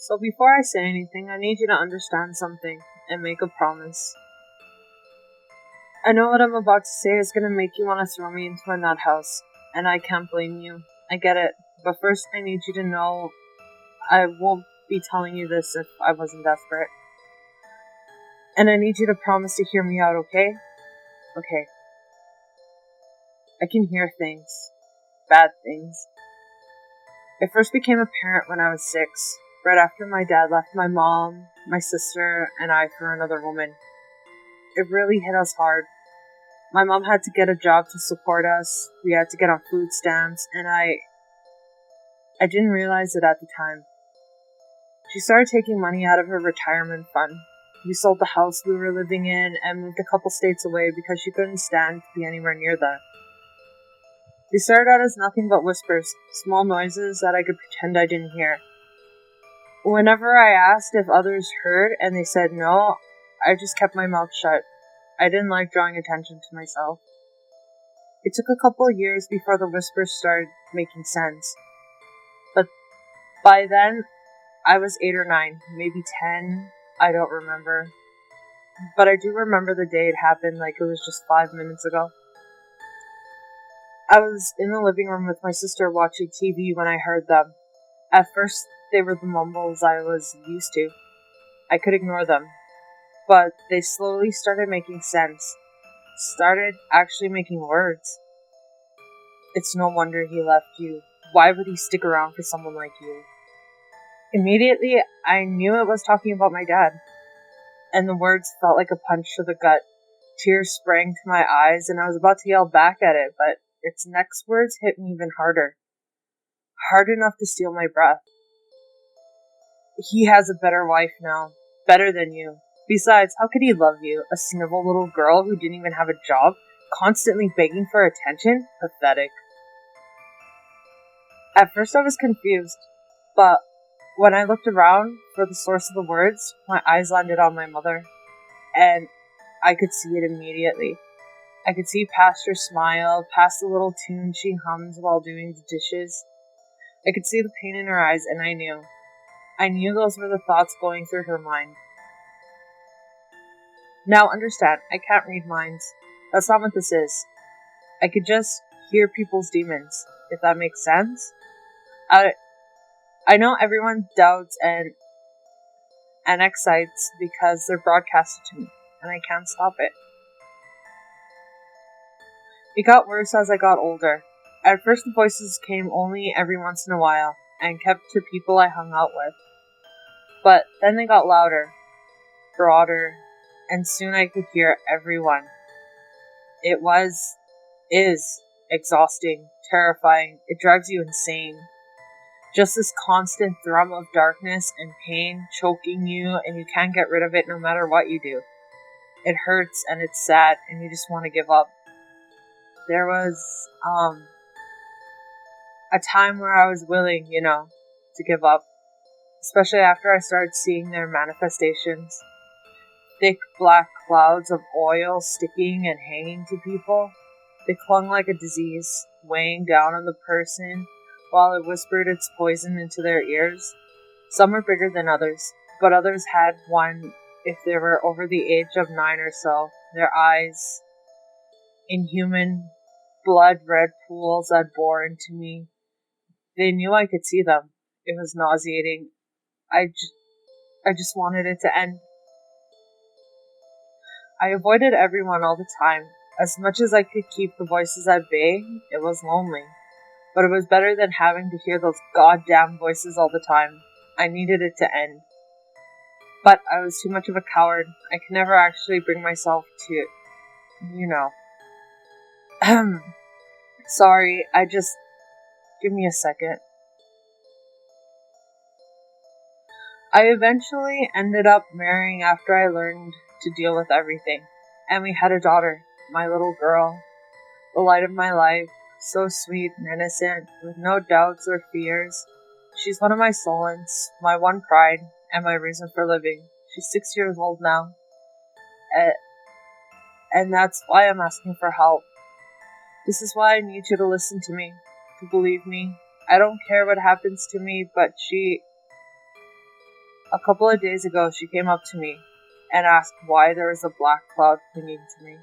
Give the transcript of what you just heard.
So before I say anything, I need you to understand something and make a promise. I know what I'm about to say is going to make you want to throw me into a nut house, and I can't blame you. I get it. But first, I need you to know I won't be telling you this if I wasn't desperate. And I need you to promise to hear me out, okay? Okay. I can hear things. Bad things. It first became apparent when I was 6, right after my dad left my mom, my sister, and I for another woman. It really hit us hard. My mom had to get a job to support us, we had to get on food stamps, and I didn't realize it at the time. She started taking money out of her retirement fund. We sold the house we were living in and moved a couple states away because she couldn't stand to be anywhere near that. They started out as nothing but whispers, small noises that I could pretend I didn't hear. Whenever I asked if others heard and they said no, I just kept my mouth shut. I didn't like drawing attention to myself. It took a couple of years before the whispers started making sense. But by then, I was 8 or 9, maybe 10, I don't remember. But I do remember the day it happened like it was just 5 minutes ago. I was in the living room with my sister watching TV when I heard them. At first, they were the mumbles I was used to. I could ignore them. But they slowly started making sense. Started actually making words. It's no wonder he left you. Why would he stick around for someone like you? Immediately, I knew it was talking about my dad. And the words felt like a punch to the gut. Tears sprang to my eyes, and I was about to yell back at it, but its next words hit me even harder. Hard enough to steal my breath. He has a better wife now. Better than you. Besides, how could he love you? A snivel little girl who didn't even have a job? Constantly begging for attention? Pathetic. At first I was confused, but when I looked around for the source of the words, my eyes landed on my mother, and I could see it immediately. I could see past her smile, past the little tune she hums while doing the dishes. I could see the pain in her eyes, and I knew. I knew those were the thoughts going through her mind. Now understand, I can't read minds. That's not what this is. I could just hear people's demons, if that makes sense. I know everyone doubts and excites because they're broadcasted to me, and I can't stop it. It got worse as I got older. At first the voices came only every once in a while, and kept to people I hung out with. But then they got louder, broader, and soon I could hear everyone. It is exhausting, terrifying. It drives you insane. Just this constant thrum of darkness and pain choking you, and you can't get rid of it no matter what you do. It hurts and it's sad, and you just want to give up. There was a time where I was willing, to give up. Especially after I started seeing their manifestations. Thick black clouds of oil sticking and hanging to people. They clung like a disease, weighing down on the person while it whispered its poison into their ears. Some were bigger than others, but others had one if they were over the age of 9 or so. Their eyes, inhuman, blood-red pools that bore into me. They knew I could see them. It was nauseating. I just wanted it to end. I avoided everyone all the time. As much as I could keep the voices at bay, it was lonely. But it was better than having to hear those goddamn voices all the time. I needed it to end. But I was too much of a coward. I could never actually bring myself to, Sorry, give me a second. I eventually ended up marrying after I learned to deal with everything. And we had a daughter, my little girl, the light of my life, so sweet and innocent, with no doubts or fears. She's one of my soulmates, my one pride, and my reason for living. She's 6 years old now. And that's why I'm asking for help. This is why I need you to listen to me, to believe me. I don't care what happens to me, but A couple of days ago, she came up to me and asked why there was a black cloud clinging to me.